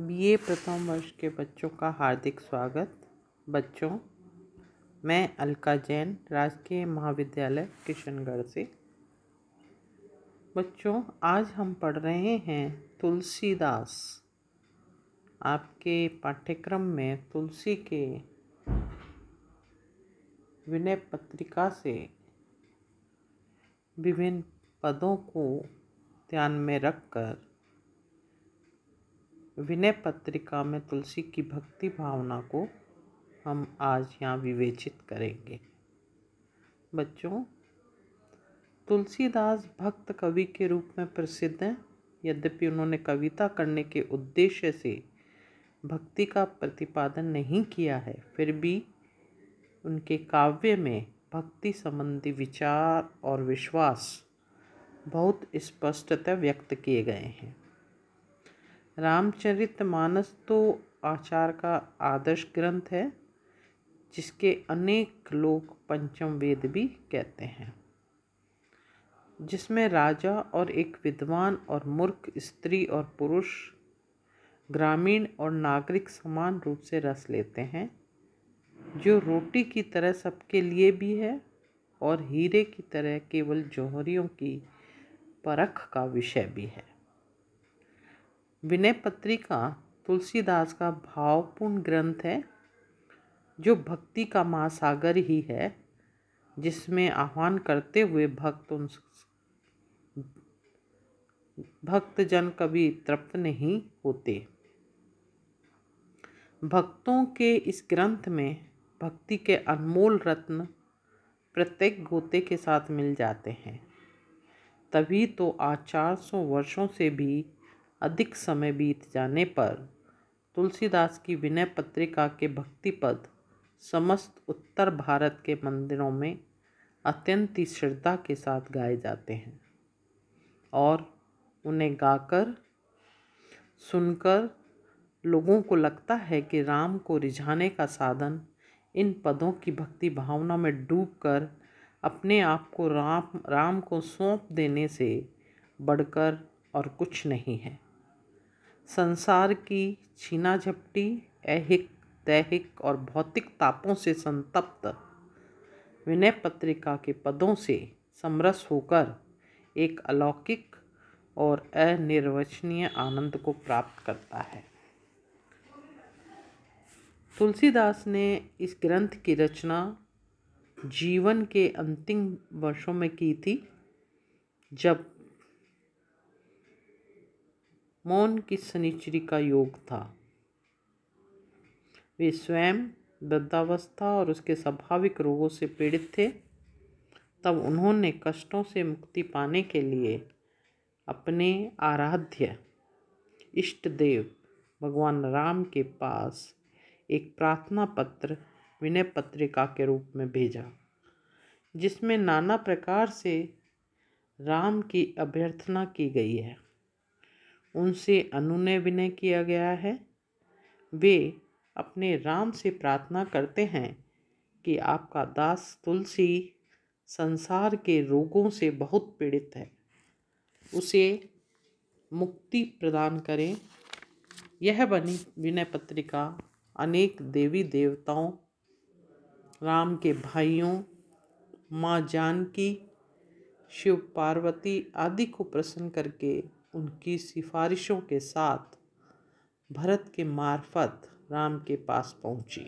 BA प्रथम वर्ष के बच्चों का हार्दिक स्वागत। बच्चों, मैं अलका जैन, राजकीय महाविद्यालय किशनगढ़ से। बच्चों, आज हम पढ़ रहे हैं तुलसीदास। आपके पाठ्यक्रम में तुलसी के विनय पत्रिका से विभिन्न पदों को ध्यान में रखकर विनय पत्रिका में तुलसी की भक्ति भावना को हम आज यहाँ विवेचित करेंगे। बच्चों, तुलसीदास भक्त कवि के रूप में प्रसिद्ध हैं। यद्यपि उन्होंने कविता करने के उद्देश्य से भक्ति का प्रतिपादन नहीं किया है, फिर भी उनके काव्य में भक्ति संबंधी विचार और विश्वास बहुत स्पष्टतः व्यक्त किए गए हैं। रामचरितमानस तो आचार्य का आदर्श ग्रंथ है, जिसके अनेक लोग पंचम वेद भी कहते हैं, जिसमें राजा और एक विद्वान और मूर्ख, स्त्री और पुरुष, ग्रामीण और नागरिक समान रूप से रस लेते हैं, जो रोटी की तरह सबके लिए भी है और हीरे की तरह केवल जौहरियों की परख का विषय भी है। विनय पत्रिका तुलसीदास का भावपूर्ण ग्रंथ है, जो भक्ति का महासागर ही है, जिसमें आह्वान करते हुए भक्तजन कभी तृप्त नहीं होते। भक्तों के इस ग्रंथ में भक्ति के अनमोल रत्न प्रत्येक गोते के साथ मिल जाते हैं। तभी तो आज 400 वर्षों से भी अधिक समय बीत जाने पर तुलसीदास की विनय पत्रिका के भक्ति पद समस्त उत्तर भारत के मंदिरों में अत्यंत ही श्रद्धा के साथ गाए जाते हैं और उन्हें गाकर सुनकर लोगों को लगता है कि राम को रिझाने का साधन इन पदों की भक्ति भावना में डूबकर अपने आप को राम को सौंप देने से बढ़कर और कुछ नहीं है। संसार की छीना झपटी, ऐहिक, दैहिक और भौतिक तापों से संतप्त विनय पत्रिका के पदों से समरस होकर एक अलौकिक और अनिर्वचनीय आनंद को प्राप्त करता है। तुलसीदास ने इस ग्रंथ की रचना जीवन के अंतिम वर्षों में की थी, जब मौन की शनिचरी का योग था। वे स्वयं वृद्धावस्था और उसके स्वाभाविक रोगों से पीड़ित थे। तब उन्होंने कष्टों से मुक्ति पाने के लिए अपने आराध्य इष्ट देव भगवान राम के पास एक प्रार्थना पत्र विनय पत्रिका के रूप में भेजा, जिसमें नाना प्रकार से राम की अभ्यर्थना की गई है। उनसे अनुनय विनय किया गया है। वे अपने राम से प्रार्थना करते हैं कि आपका दास तुलसी संसार के रोगों से बहुत पीड़ित है, उसे मुक्ति प्रदान करें। यह बनी विनय पत्रिका अनेक देवी देवताओं, राम के भाइयों, माँ जानकी, शिव पार्वती आदि को प्रसन्न करके उनकी सिफारिशों के साथ भरत के मार्फत राम के पास पहुंची,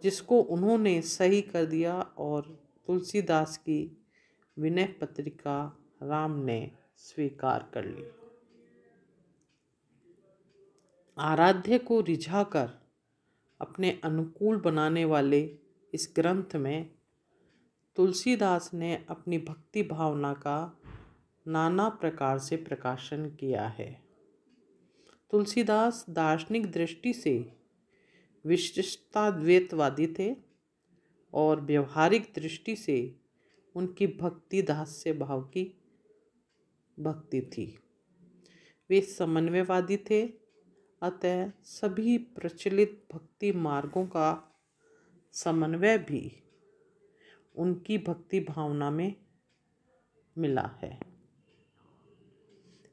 जिसको उन्होंने सही कर दिया और तुलसीदास की विनय पत्रिका राम ने स्वीकार कर ली। आराध्य को रिझाकर अपने अनुकूल बनाने वाले इस ग्रंथ में तुलसीदास ने अपनी भक्ति भावना का नाना प्रकार से प्रकाशन किया है। तुलसीदास दार्शनिक दृष्टि से विशिष्टाद्वैतवादी थे और व्यवहारिक दृष्टि से उनकी भक्ति दास्य भाव की भक्ति थी। वे समन्वयवादी थे, अतः सभी प्रचलित भक्ति मार्गों का समन्वय भी उनकी भक्ति भावना में मिला है।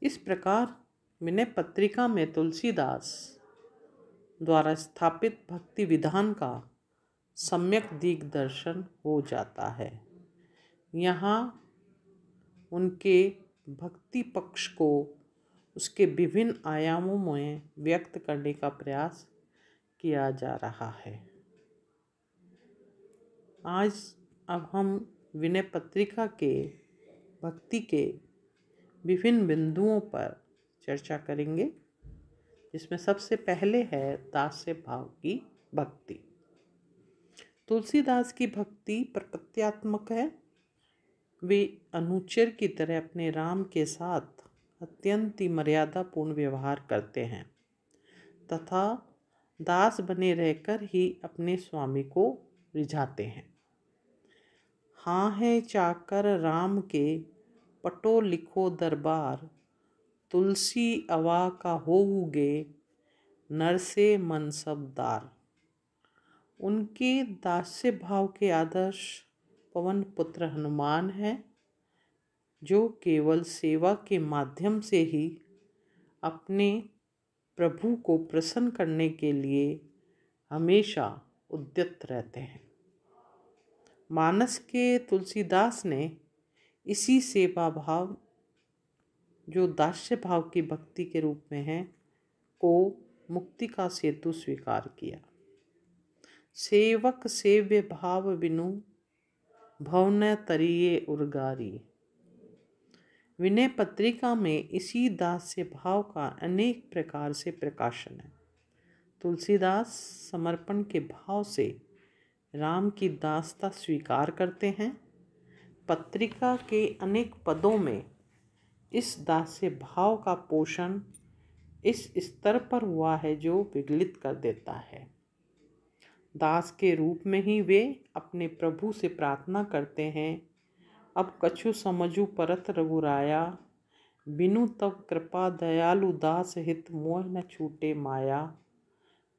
इस प्रकार विनय पत्रिका में तुलसीदास द्वारा स्थापित भक्ति विधान का सम्यक दिग्दर्शन हो जाता है। यहाँ उनके भक्ति पक्ष को उसके विभिन्न आयामों में व्यक्त करने का प्रयास किया जा रहा है। आज अब हम विनय पत्रिका के भक्ति के विभिन्न बिंदुओं पर चर्चा करेंगे, जिसमें सबसे पहले है दास्य भाव की भक्ति। तुलसीदास की भक्ति प्रकृत्यात्मक है। वे अनुचर की तरह अपने राम के साथ अत्यंत ही मर्यादापूर्ण व्यवहार करते हैं तथा दास बने रहकर ही अपने स्वामी को रिझाते हैं। हाँ है चाकर राम के पटो लिखो दरबार, तुलसी अवा का होऊगे नरसे मनसबदार। उनके दास्य भाव के आदर्श पवन पुत्र हनुमान है, जो केवल सेवा के माध्यम से ही अपने प्रभु को प्रसन्न करने के लिए हमेशा उद्यत रहते हैं। मानस के तुलसीदास ने इसी सेवा भाव, जो दास्य भाव की भक्ति के रूप में है, को मुक्ति का सेतु स्वीकार किया। सेवक सेव्य भाव बिनु भवन तरिये उर्गारी। विनय पत्रिका में इसी दास्य भाव का अनेक प्रकार से प्रकाशन है। तुलसीदास समर्पण के भाव से राम की दासता स्वीकार करते हैं। पत्रिका के अनेक पदों में इस दास्य भाव का पोषण इस स्तर पर हुआ है जो विगलित कर देता है। दास के रूप में ही वे अपने प्रभु से प्रार्थना करते हैं, अब कछु समझू परत रघुराया, बिनु तब कृपा दयालु दास हित मोह न छूटे माया।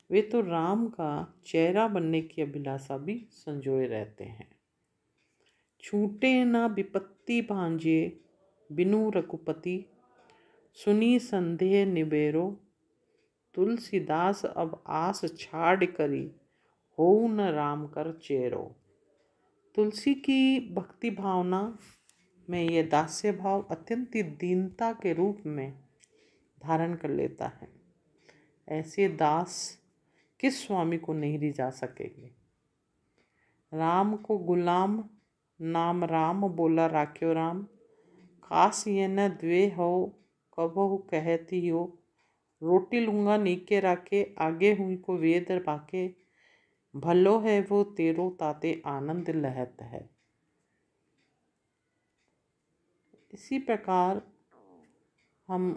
वे तो राम का चेहरा बनने की अभिलाषा भी संजोए रहते हैं। छूटे न विपत्ति भांजे बिनु रघुपति, सुनी संदेह निबेरो। तुलसीदास अब आस छाड़ करी, हो न राम कर चेरो। तुलसी की भक्ति भावना में यह दास्य भाव अत्यंत दीनता के रूप में धारण कर लेता है। ऐसे दास किस स्वामी को नहीं रिझा सकेंगे। राम को गुलाम नाम राम बोला राख्यो राम, काश ये न द्वे हो कबहु कहती हो। रोटी लूँगा नीके राखे, आगे हुई को वेद बाके, भलो है वो तेरो ताते आनंद लहत है। इसी प्रकार हम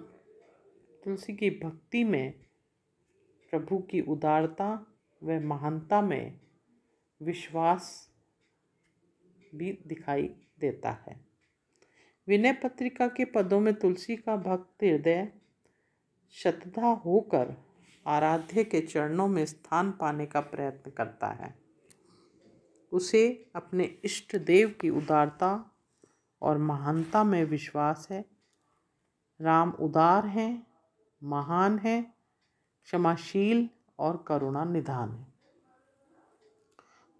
तुलसी की भक्ति में प्रभु की उदारता व महानता में विश्वास भी दिखाई देता है। विनय पत्रिका के पदों में तुलसी का भक्त हृदय शतधा होकर आराध्य के चरणों में स्थान पाने का प्रयत्न करता है। उसे अपने इष्ट देव की उदारता और महानता में विश्वास है। राम उदार हैं, महान हैं, क्षमाशील और करुणा निधान है।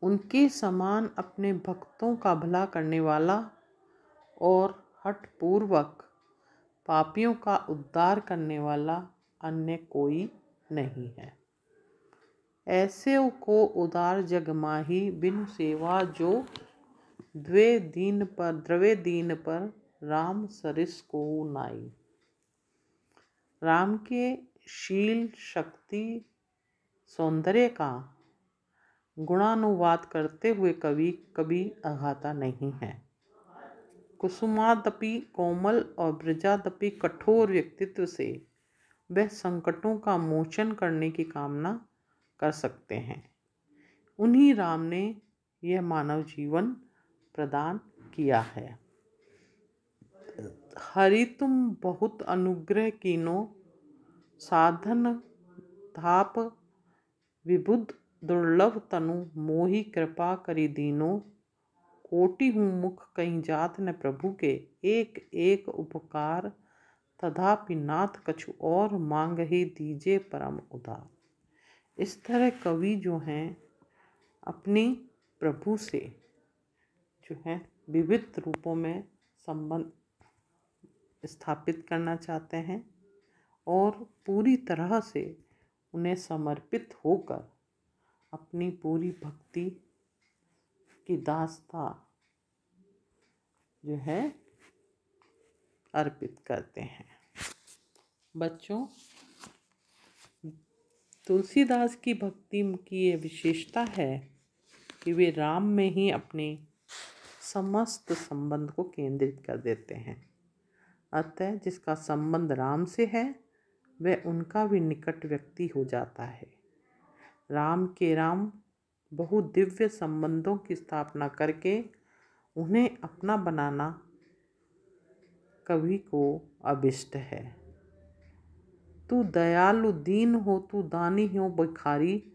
उनके समान अपने भक्तों का भला करने वाला और हठपूर्वक पापियों का उद्धार करने वाला अन्य कोई नहीं है। ऐसे को उदार जग माही, बिनु सेवा जो द्वे दीन पर राम सरिस को नाई। राम के शील, शक्ति, सौंदर्य का गुणानुवाद करते हुए कवि कभी अघाता नहीं है। कुसुमादपि कोमल और ब्रजादपि कठोर व्यक्तित्व से वह संकटों का मोचन करने की कामना कर सकते हैं। उन्हीं राम ने यह मानव जीवन प्रदान किया है। हरि तुम बहुत अनुग्रह कीनो, साधन थाप विबुध दुर्लभ तनु, मोहि कृपा करी दीनो। कोटि हूँ मुख कहीं जात न प्रभु के, एक एक उपकार तथापि नाथ कछु और मांग ही दीजे परम उदार। इस तरह कवि जो हैं अपने प्रभु से जो है विविध रूपों में संबंध स्थापित करना चाहते हैं और पूरी तरह से उन्हें समर्पित होकर अपनी पूरी भक्ति की दास्तां जो है अर्पित करते हैं। बच्चों, तुलसीदास की भक्ति की ये विशेषता है कि वे राम में ही अपने समस्त संबंध को केंद्रित कर देते हैं। अतः जिसका संबंध राम से है वह उनका भी निकट व्यक्ति हो जाता है। राम के राम बहु दिव्य संबंधों की स्थापना करके उन्हें अपना बनाना कवि को अभिष्ट है। तू दयालु दीन हो, तू दानी हो भिखारी,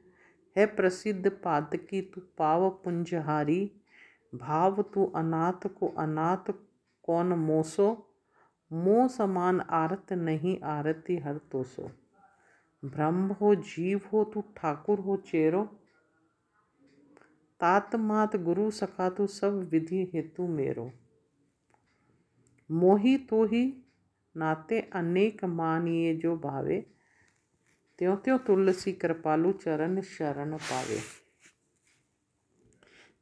है प्रसिद्ध पातकी तू पाव पुंजहारी। भाव तू अनाथ को अनाथ कौन मोसो, मोह समान आरत नहीं आरती हर तो सो। ब्रह्म हो जीव हो तू ठाकुर हो चेरो, तात मात गुरु सखा तू सब विधि हेतु मेरो। मोही तो ही नाते अनेक मानिए जो भावे, त्यों त्यों तुलसी कृपालु चरण शरण पावे।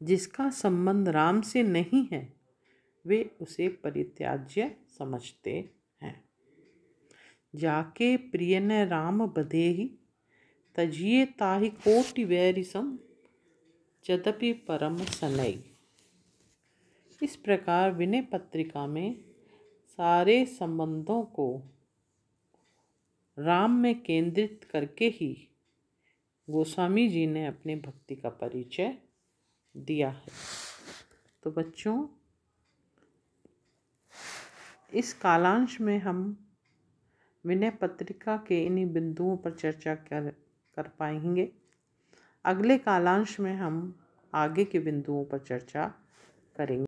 जिसका संबंध राम से नहीं है वे उसे परित्याज्य समझते हैं। जाके प्रिय न राम बधेहि, तजिए ताहि कोटि वैरि सम, यद्यपि परम सनई। इस प्रकार विनय पत्रिका में सारे संबंधों को राम में केंद्रित करके ही गोस्वामी जी ने अपने भक्ति का परिचय दिया है। तो बच्चों, इस कालांश में हम विनय पत्रिका के इन्हीं बिंदुओं पर चर्चा कर पाएंगे। अगले कालांश में हम आगे के बिंदुओं पर चर्चा करेंगे।